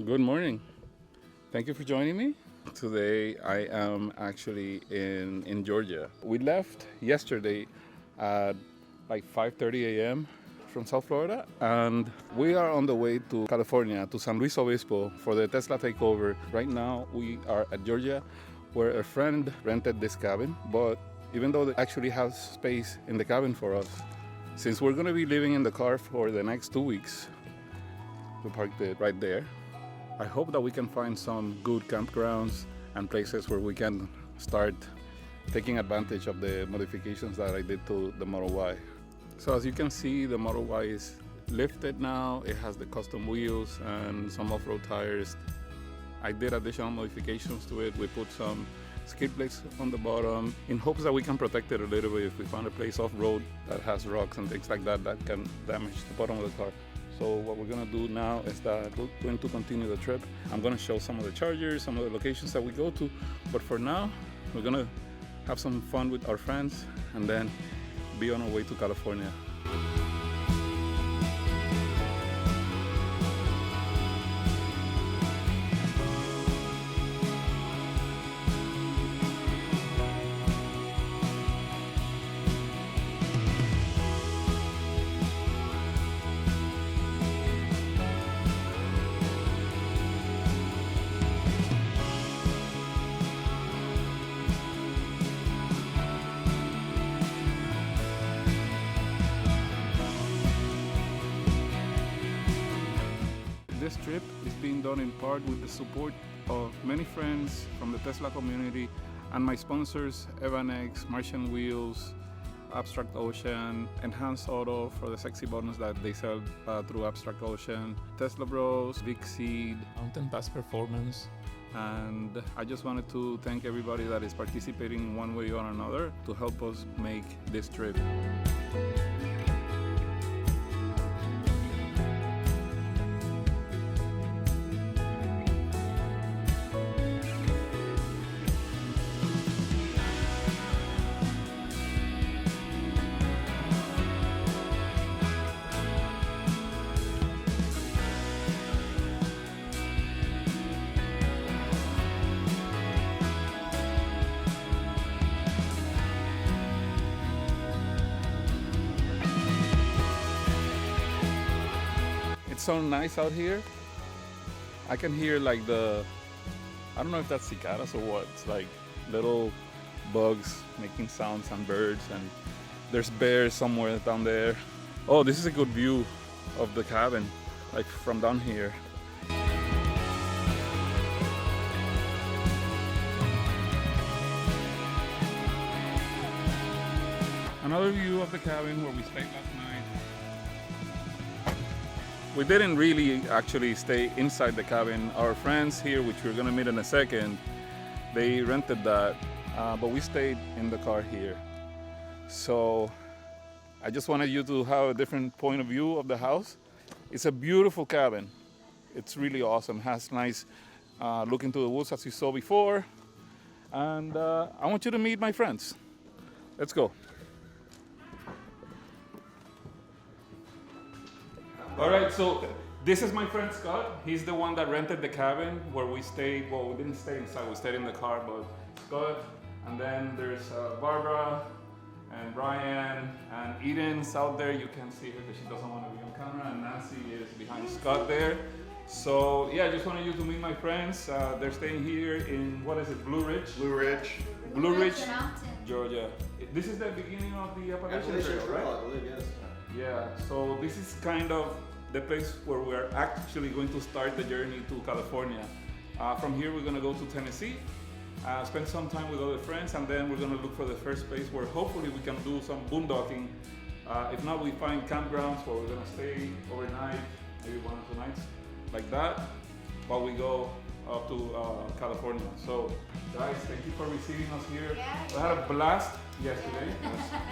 Good morning. Thank you for joining me. Today I am actually in Georgia. We left yesterday at like 5:30 a.m. from South Florida, and we are on the way to California, to San Luis Obispo for the Tesla takeover. Right now we are at Georgia, where a friend rented this cabin, but even though they actually have space in the cabin for us, since we're going to be living in the car for the next 2 weeks, we parked it right there. I hope that we can find some good campgrounds and places where we can start taking advantage of the modifications that I did to the Model Y. So as you can see, the Model Y is lifted now. It has the custom wheels and some off-road tires. I did additional modifications to it. We put some skid plates on the bottom in hopes that we can protect it a little bit if we find a place off-road that has rocks and things like that that can damage the bottom of the car. So what we're gonna do now is that we're going to continue the trip. I'm gonna show some of the chargers, some of the locations that we go to, but for now, we're gonna have some fun with our friends and then be on our way to California. This trip is being done in part with the support of many friends from the Tesla community and my sponsors, Evanex, Martian Wheels, Abstract Ocean, Enhanced Auto for the sexy buttons that they sell through Abstract Ocean, Tesla Bros, Vicseed, Mountain Pass Performance. and I just wanted to thank everybody that is participating in one way or another to help us make this trip. It's so nice out here. I can hear like I don't know if that's cicadas or what. It's like little bugs making sounds and birds, and there's bears somewhere down there. Oh, this is a good view of the cabin, like from down here. Another view of the cabin where we stayed last night. We didn't really actually stay inside the cabin. Our friends here, which we're gonna meet in a second, they rented that, but we stayed in the car here. So I just wanted you to have a different point of view of the house. It's a beautiful cabin. It's really awesome. It has nice look into the woods as you saw before. And I want you to meet my friends. Let's go. All right, so this is my friend Scott. He's the one that rented the cabin where we stayed. Well, we didn't stay inside, we stayed in the car, but Scott. And then there's Barbara and Brian and Eden's out there. You can see her because she doesn't want to be on camera. And Nancy is behind Scott there. So yeah, I just wanted you to meet my friends. They're staying here in, what is it, Blue Ridge? Blue Ridge. Blue Ridge, Georgia. This is the beginning of the Appalachian Trail, right? I believe, yes. Yeah, so this is kind of the place where we're actually going to start the journey to California. From here, we're gonna go to Tennessee, spend some time with other friends, and then we're gonna look for the first place where hopefully we can do some boondocking. If not, we find campgrounds where we're gonna stay overnight, maybe 1 or 2 nights, like that, while we go up to California. So, guys, thank you for receiving us here. Yeah. We had a blast yesterday.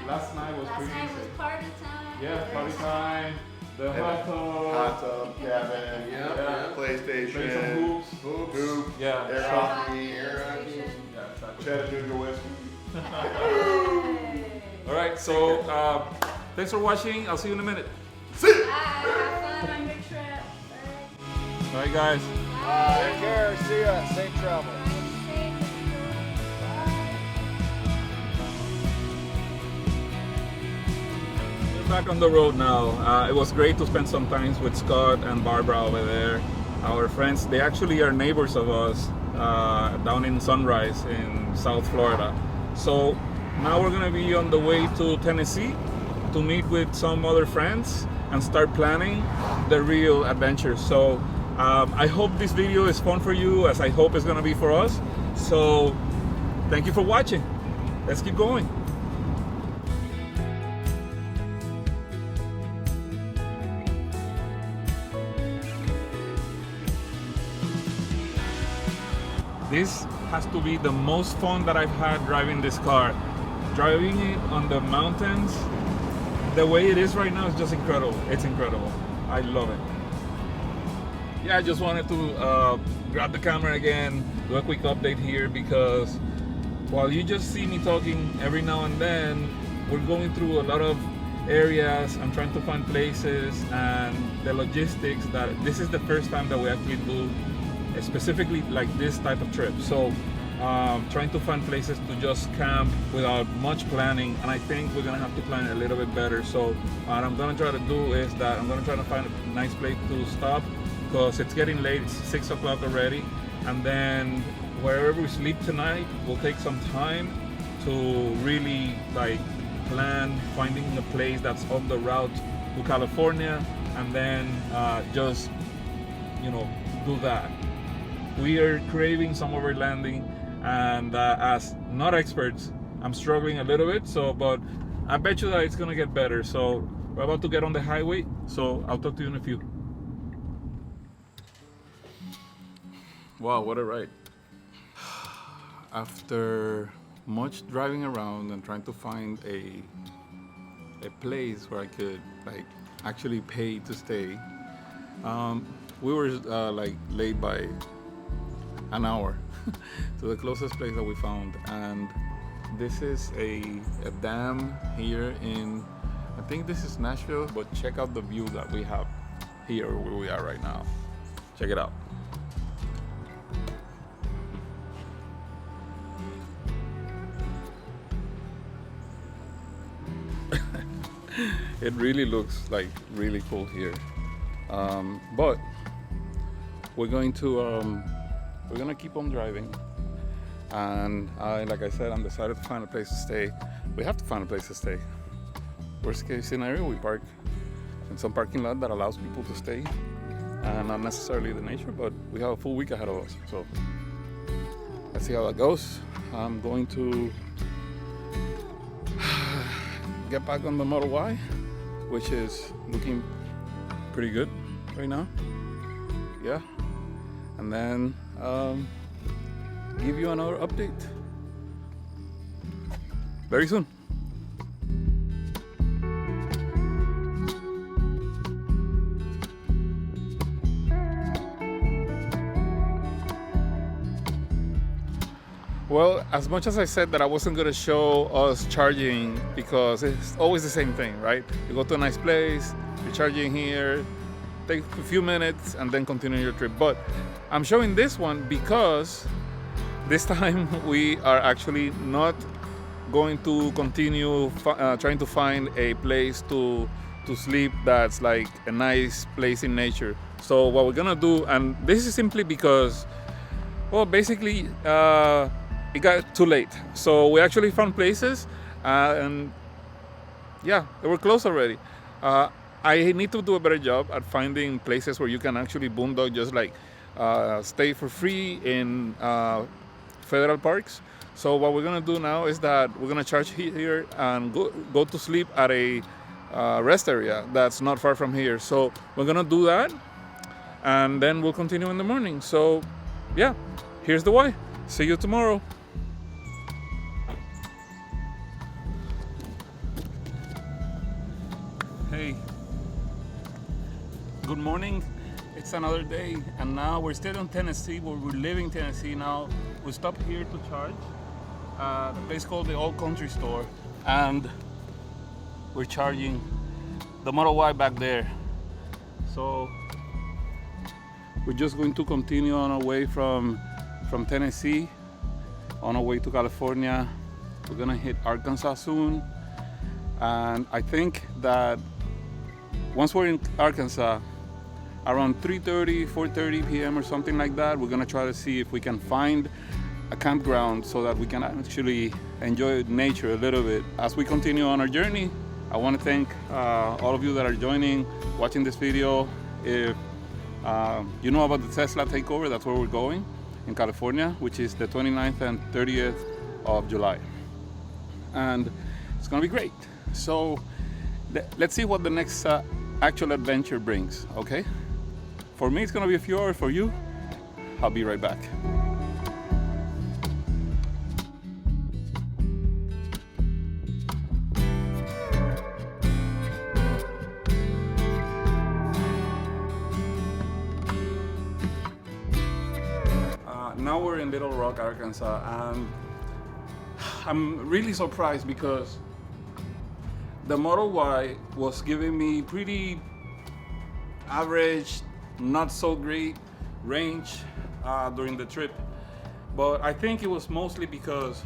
Last night was Last pretty night insane. was party time. Yeah, party time. The hot tub. cabin, Yeah. PlayStation, Play some hoops. hoop, Yeah. air hockey, Yeah, exactly. Chattanooga whiskey. All right, so thanks for watching. I'll see you in a minute. Bye. Have fun on your trip. Bye. All right, guys. Bye. Take care. See ya. Safe travel. We're back on the road now. It was great to spend some time with Scott and Barbara over there. Our friends, they actually are neighbors of us down in Sunrise in South Florida. So now we're gonna be on the way to Tennessee to meet with some other friends and start planning the real adventure. So I hope this video is fun for you, as I hope it's gonna be for us. So thank you for watching. Let's keep going. This has to be the most fun that I've had driving this car. Driving it on the mountains, the way it is right now is just incredible. It's incredible. I love it. Yeah, I just wanted to grab the camera again, do a quick update here, because while you just see me talking every now and then, we're going through a lot of areas and trying to find places and the logistics. That this is the first time that we actually do specifically like this type of trip. So trying to find places to just camp without much planning, and I think we're gonna have to plan it a little bit better. So what I'm gonna try to do is that I'm gonna try to find a nice place to stop, because it's getting late. It's 6 o'clock already, and then wherever we sleep tonight, we'll take some time to really like plan finding a place that's on the route to California, and then just, you know, do that. We are craving some overlanding, and as not experts, I'm struggling a little bit. So, but I bet you that it's gonna get better. So we're about to get on the highway. So I'll talk to you in a few. Wow, what a ride! After much driving around and trying to find a place where I could like actually pay to stay, we were like late by an hour to the closest place that we found, and this is a dam here in, I think this is Nashville, but check out the view that we have here where we are right now. Check it out. It really looks like really cool here, but we're gonna keep on driving, and like I said, I'm decided to find a place to stay. We have to find a place to stay. Worst case scenario, we park in some parking lot that allows people to stay, and not necessarily the nature, but we have a full week ahead of us. So let's see how that goes. I'm going to get back on the Model Y, which is looking pretty good right now. Yeah, and then give you another update very soon. Well, as much as I said that I wasn't going to show us charging, because it's always the same thing, right? You go to a nice place, you're charging here, take a few minutes, and then continue your trip. But I'm showing this one because this time we are actually not going to continue trying to find a place to sleep that's like a nice place in nature. So what we're gonna do, and this is simply because, well, basically it got too late. So we actually found places, and yeah, they were closed already. I need to do a better job at finding places where you can actually boondock, just like stay for free in federal parks. So what we're gonna do now is that we're gonna charge here and go to sleep at a rest area that's not far from here. So we're gonna do that, and then we'll continue in the morning. So yeah, here's the why. See you tomorrow. Hey, good morning. It's another day, and now we're still in Tennessee, where we're leaving Tennessee now. We stopped here to charge at a place called the Old Country Store, and we're charging the Model Y back there. So We're just going to continue on our way from Tennessee on our way to California. We're gonna hit Arkansas soon, and I think that once we're in Arkansas around 3:30, 4:30 p.m. or something like that, we're gonna try to see if we can find a campground so that we can actually enjoy nature a little bit. As we continue on our journey, I want to thank all of you that are watching this video. If you know about the Tesla takeover, that's where we're going in California, which is the 29th and 30th of July. And it's gonna be great. So let's see what the next actual adventure brings, okay? For me, it's gonna be a few hours. For you, I'll be right back. Now we're in Little Rock, Arkansas, and I'm really surprised because the Model Y was giving me pretty average, not so great range during the trip. But I think it was mostly because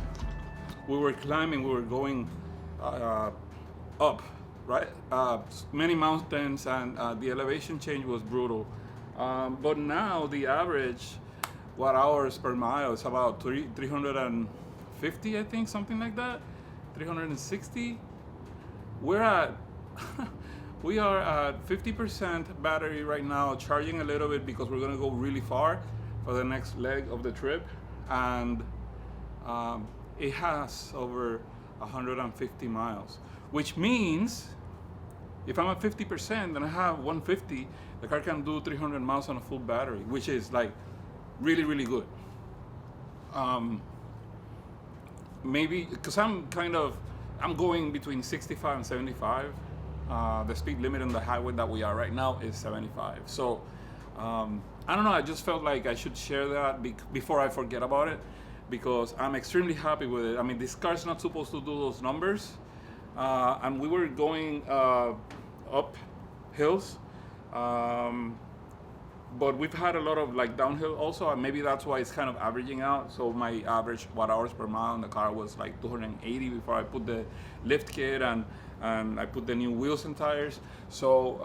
we were climbing, we were going up, right? Many mountains, and the elevation change was brutal. But now the average watt hours per mile is about 350, I think, something like that, 360. We're at we are at 50% battery right now, charging a little bit because we're gonna go really far for the next leg of the trip, and it has over 150 miles, which means if I'm at 50% and I have 150, the car can do 300 miles on a full battery, which is like really, really good. Maybe because I'm going between 65 and 75. The speed limit on the highway that we are right now is 75. So I don't know, I just felt like I should share that before I forget about it, because I'm extremely happy with it. I mean, this car's not supposed to do those numbers, and we were going up hills, but we've had a lot of like downhill also, and maybe that's why it's kind of averaging out. So my average watt hours per mile in the car was like 280 before I put the lift kit and I put the new wheels and tires. So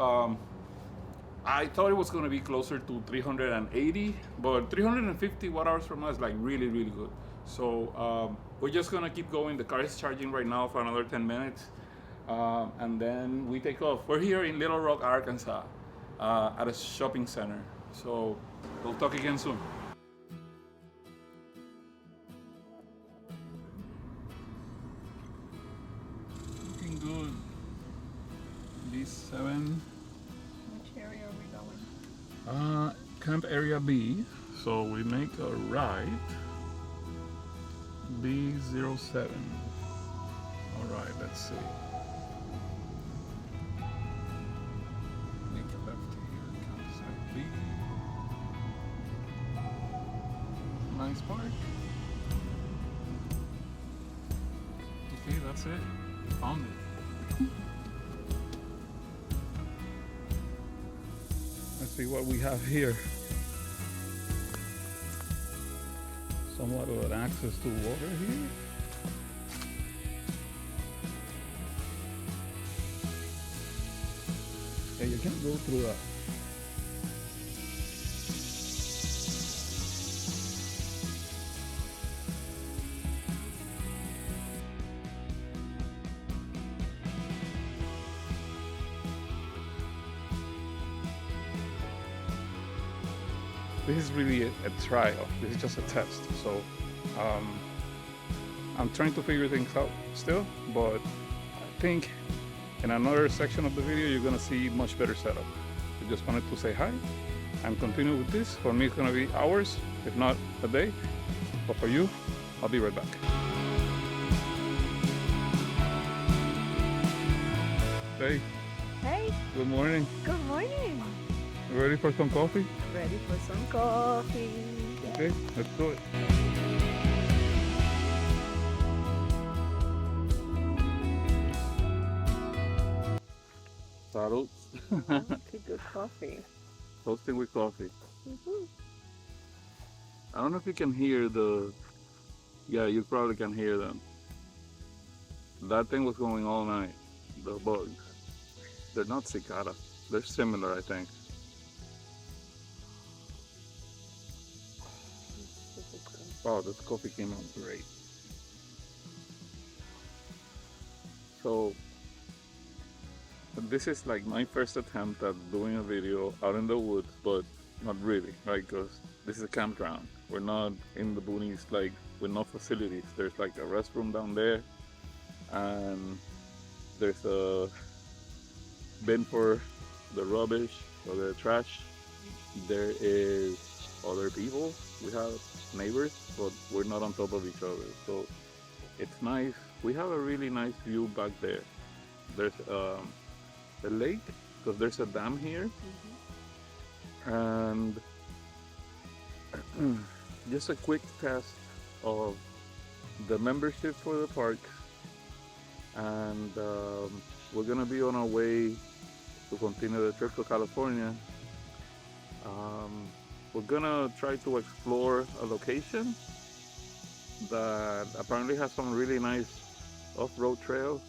I thought it was going to be closer to 380, but 350 watt hours per mile is like really, really good. So we're just going to keep going. The car is charging right now for another 10 minutes, and then we take off. We're here in Little Rock, Arkansas, at a shopping center. So we'll talk again soon. Looking good. B7. Which area are we going? Camp area B. So we make a right. B07. All right, let's see. Make a left here. Campsite B. Nice park. Okay, that's it. Found it. Let's see what we have here. Somewhat of an access to water here. Yeah, you can't go through that. This is really a trial. This is just a test. So I'm trying to figure things out still, but I think in another section of the video you're gonna see much better setup. I just wanted to say hi and continue with this. For me it's gonna be hours, if not a day, but for you, I'll be right back. Hey. Hey, Good morning. good morning. You ready for some coffee? Ready for some coffee. Okay, let's do it. Salud. Okay, good coffee. Toasting with coffee. I don't know if you can hear the, yeah, you probably can hear them. That thing was going all night, the bugs. They're not cicada, they're similar, I think. Wow, this coffee came out great. So, this is like my first attempt at doing a video out in the woods, but not really, right? Because this is a campground. We're not in the boonies, like with no facilities. There's like a restroom down there, and there's a bin for the rubbish or the trash. There is other people. We have neighbors, but we're not on top of each other. So it's nice. We have a really nice view back there. There's a lake, because there's a dam here. And just a quick test of the membership for the park. And we're gonna be on our way to continue the trip to California. We're gonna try to explore a location that apparently has some really nice off-road trails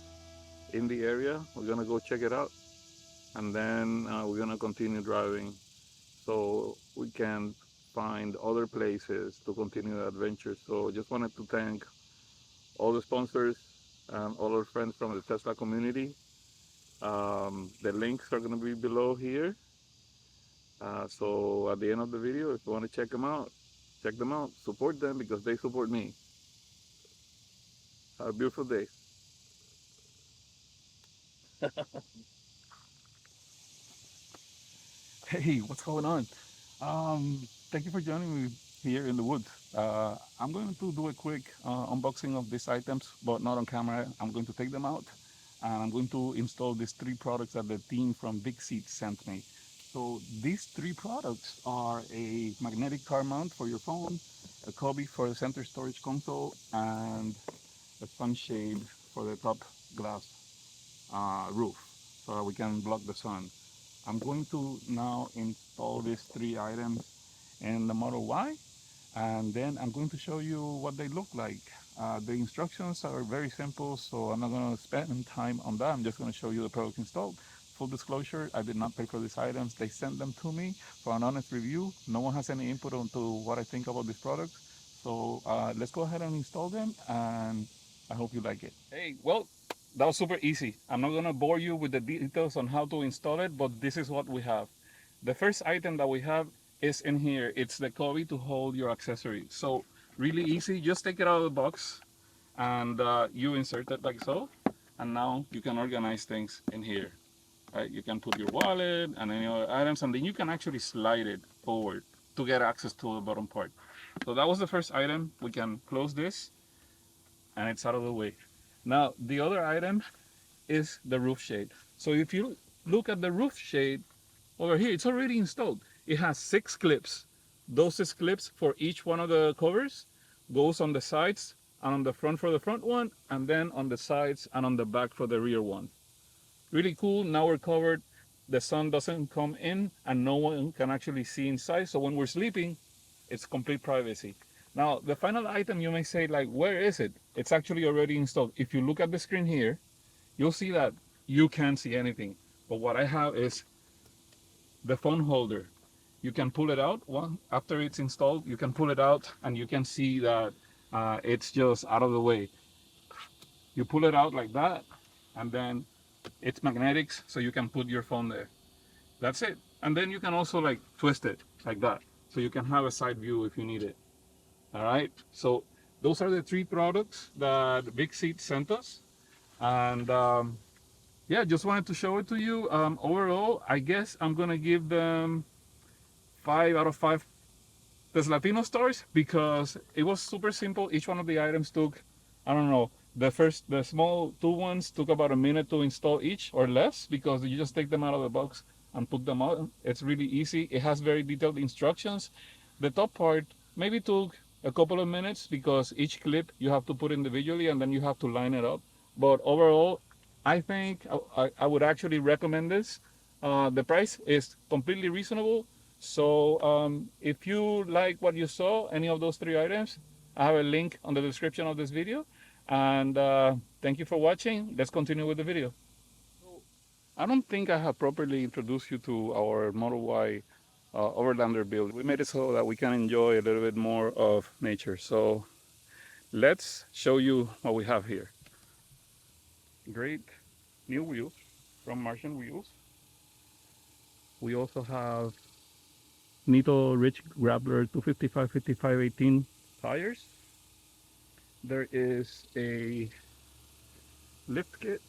in the area. We're gonna go check it out, and then we're gonna continue driving so we can find other places to continue the adventure. So just wanted to thank all the sponsors and all our friends from the Tesla community. The links are gonna be below here. So at the end of the video, if you want to check them out, support them because they support me. Have a beautiful day. Hey, what's going on? Thank you for joining me here in the woods. I'm going to do a quick unboxing of these items, but not on camera. I'm going to take them out, and I'm going to install these 3 products that the team from Vicseed sent me. So these 3 products are a magnetic car mount for your phone, a cubby for the center storage console, and a sunshade for the top glass roof so that we can block the sun. I'm going to now install these 3 items in the Model Y, and then I'm going to show you what they look like. The instructions are very simple, so I'm not going to spend time on that. I'm just going to show you the product installed. Full disclosure, I did not pay for these items. They sent them to me for an honest review. No one has any input onto what I think about these products. So let's go ahead and install them, and I hope you like it. Hey, well, that was super easy. I'm not gonna bore you with the details on how to install it, but this is what we have. The first item that we have is in here. It's the cubby to hold your accessory. So really easy, just take it out of the box and you insert it like so. And now you can organize things in here. Right? You can put your wallet and any other items, and then you can actually slide it forward to get access to the bottom part. So that was the first item. We can close this and it's out of the way. Now the other item is the roof shade. So if you look at the roof shade over here, it's already installed. It has 6 clips. Those 6 clips for each one of the covers goes on the sides and on the front for the front one, and then on the sides and on the back for the rear one. Really cool. Now we're covered. The sun doesn't come in and no one can actually see inside. So when we're sleeping, it's complete privacy. Now, the final item, you may say, like, where is it? It's actually already installed. If you look at the screen here, you'll see that you can't see anything. But what I have is the phone holder. You can pull it out. After it's installed, you can pull it out and you can see that it's just out of the way. You pull it out like that, and then it's magnetics, so you can put your phone there. That's it. And then you can also like twist it like that, so you can have a side view if you need it. All right, so those are the 3 products that Vicseed sent us, and yeah, just wanted to show it to you. Overall, I guess I'm gonna give them 5 out of 5 Teslatino stars because it was super simple. Each one of the items took, I don't know, the small 2 ones took about a minute to install each or less, because you just take them out of the box and put them out. It's really easy. It has very detailed instructions. The top part maybe took a couple of minutes because each clip you have to put individually and then you have to line it up. But overall, I think I would actually recommend this. The price is completely reasonable. So if you like what you saw, any of those 3 items, I have a link on the description of this video. And thank you for watching. Let's continue with the video. I don't think I have properly introduced you to our Model Y Overlander build. We made it so that we can enjoy a little bit more of nature. So let's show you what we have here. Great new wheels from Martian Wheels. We also have Nito Rich Grappler 255 55 18 tires. There is a lift kit.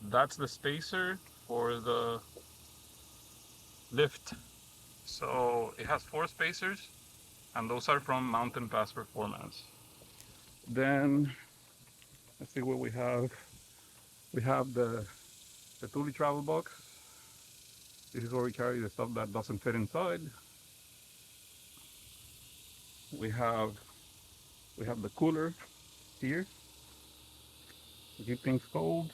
That's the spacer for the lift. So it has 4 spacers, and those are from Mountain Pass Performance. Then let's see what we have. We have the Thule travel box. This is where we carry the stuff that doesn't fit inside. We have the cooler here to keep things cold.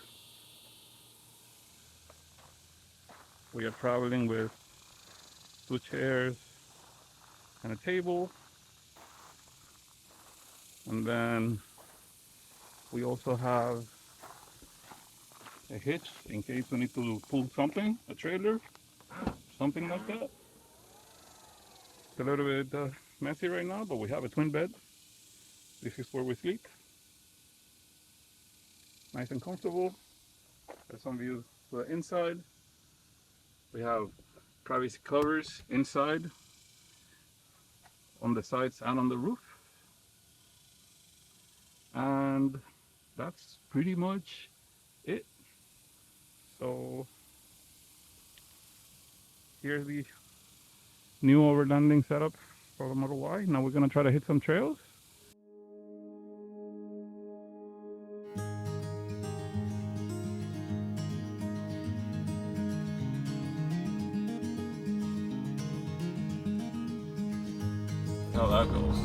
We are traveling with 2 chairs and a table. And then we also have a hitch in case we need to pull something, a trailer, something like that. It's a little bit messy right now, but we have a twin bed. This is where we sleep. Nice and comfortable. There's some views to the inside. We have privacy covers inside, on the sides and on the roof. And that's pretty much it. So here's the new overlanding setup for the Model Y. Now we're gonna try to hit some trails. How that goes.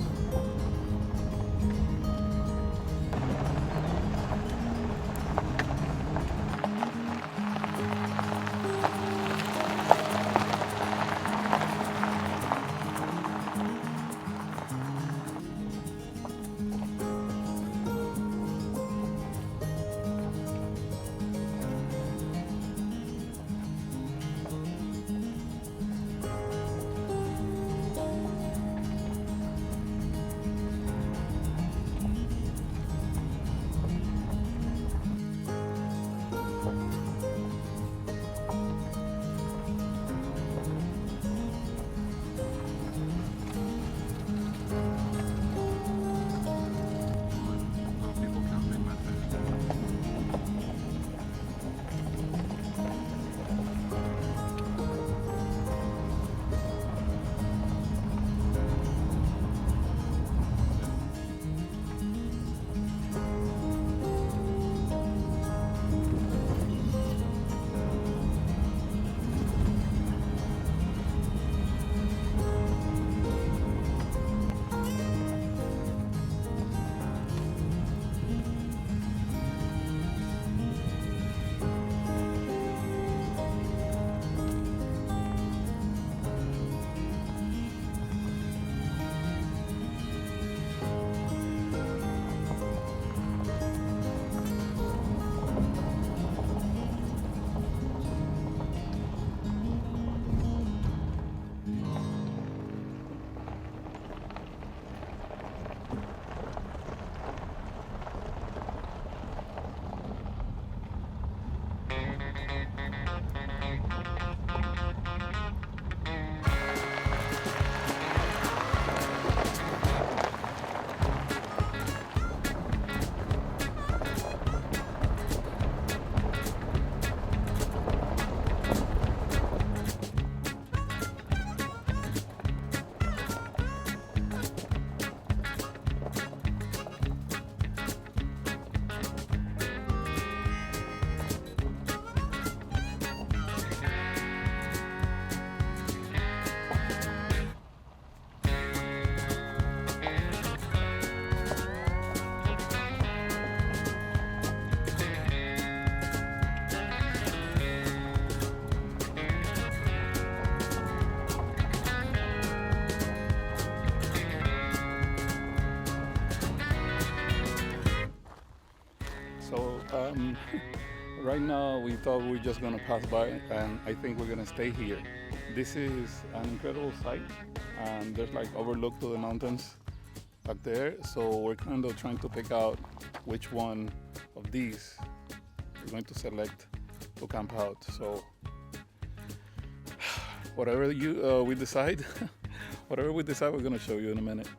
right now we thought we were just gonna pass by, and I think we're gonna stay here. This is an incredible sight, and there's like overlook to the mountains back there. So we're kind of trying to pick out which one of these we're going to select to camp out. So whatever we decide, whatever we decide, we're gonna show you in a minute.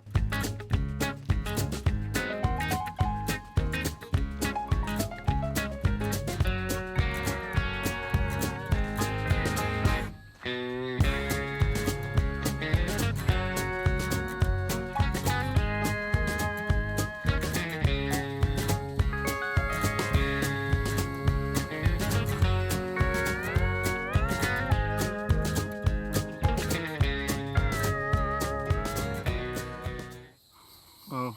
Well,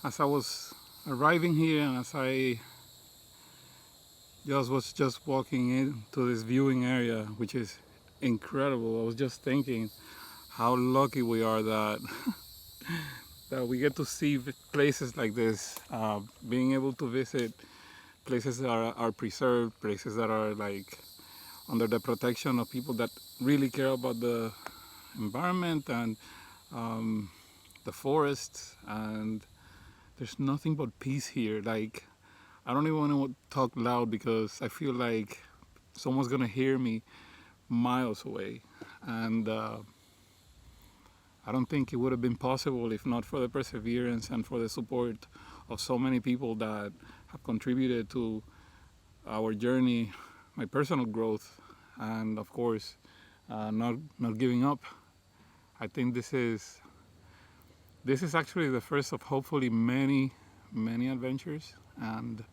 as I was arriving here and as I was walking into this viewing area, which is incredible, I was just thinking how lucky we are that that we get to see places like this, being able to visit places that are preserved, places that are like under the protection of people that really care about the environment and the forests, and there's nothing but peace here. Like, I don't even want to talk loud because I feel like someone's gonna hear me miles away, and I don't think it would have been possible if not for the perseverance and for the support of so many people that have contributed to our journey, my personal growth, and of course not giving up. I think this is actually the first of hopefully many adventures, and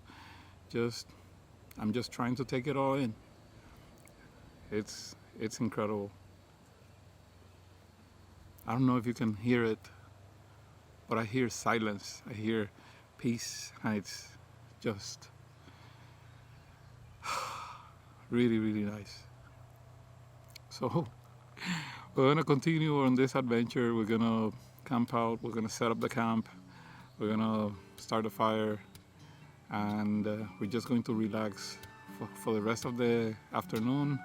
I'm just trying to take it all in. It's incredible. I don't know if you can hear it, but I hear silence, I hear peace, and it's just really nice. So we're gonna continue on this adventure. We're gonna camp out, we're gonna set up the camp, we're gonna start a fire, and we're just going to relax for the rest of the afternoon,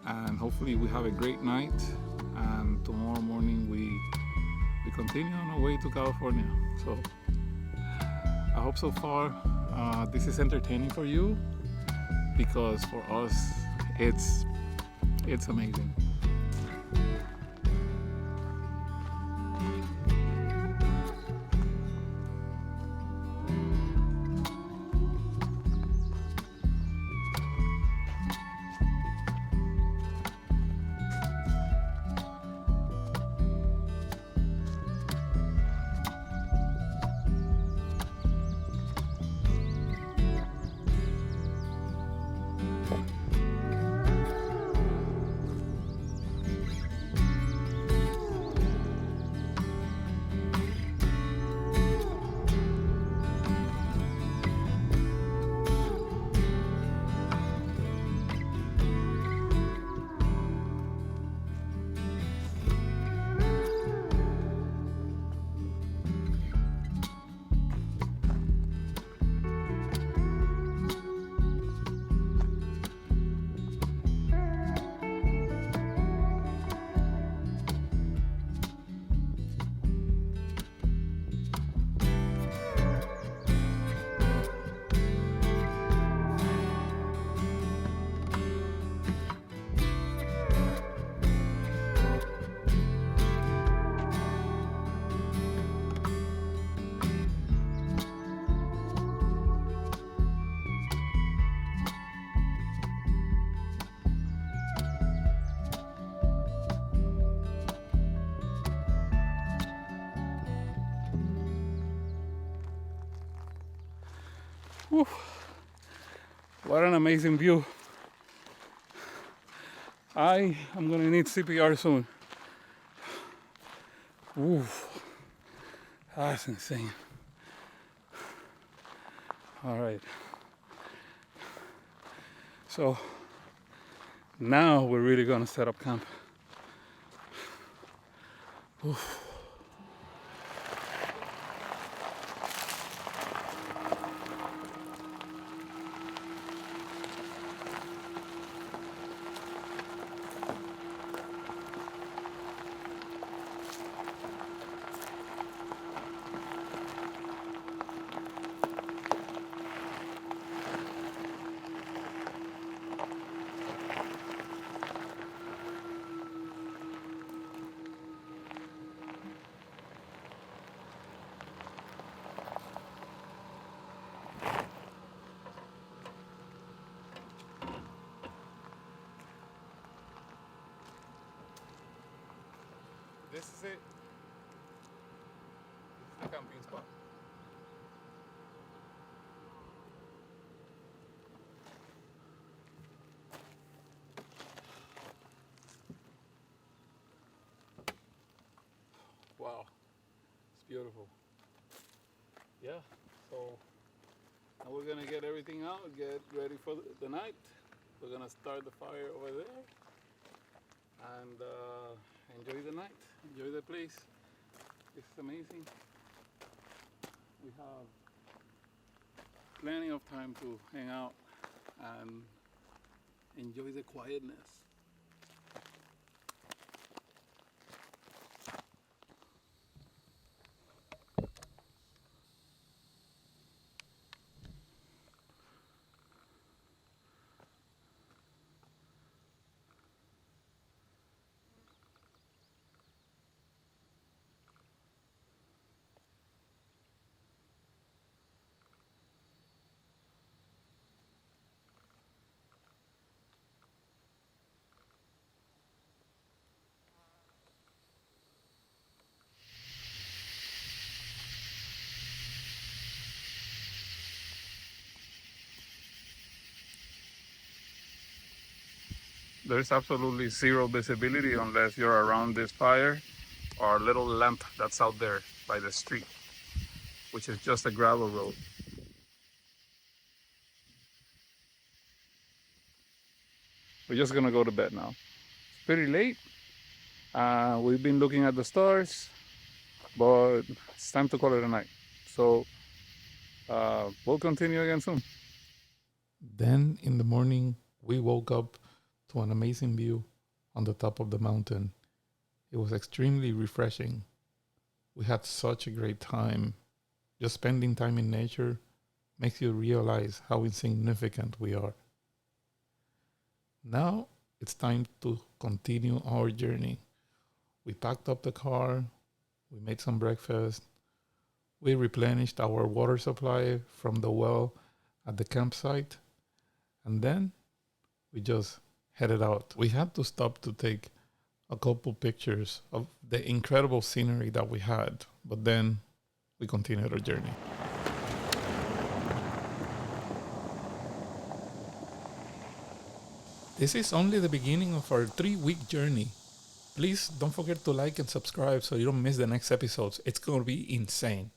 and hopefully we have a great night, and tomorrow morning we continue on our way to California. So I hope so far this is entertaining for you, because for us it's amazing. Whew. What an amazing view. I am gonna need CPR soon. Oof, that's insane. All right. So now we're really gonna set up camp. Oof. This is it. This is the camping spot. Wow, it's beautiful. Yeah, so now we're gonna get everything out, get ready for the night. We're gonna start the fire over there and enjoy the night, enjoy the place. It's amazing. We have plenty of time to hang out and enjoy the quietness. There's absolutely zero visibility unless you're around this fire or a little lamp that's out there by the street, which is just a gravel road. We're just gonna go to bed now. It's pretty late. We've been looking at the stars, but it's time to call it a night. So we'll continue again soon. Then in the morning, we woke up to an amazing view on the top of the mountain. It was extremely refreshing. We had such a great time. Just spending time in nature makes you realize how insignificant we are. Now it's time to continue our journey. We packed up the car, we made some breakfast, we replenished our water supply from the well at the campsite, and then we just headed out. We had to stop to take a couple pictures of the incredible scenery that we had, but then we continued our journey. This is only the beginning of our 3-week journey. Please don't forget to like and subscribe so you don't miss the next episodes. It's going to be insane.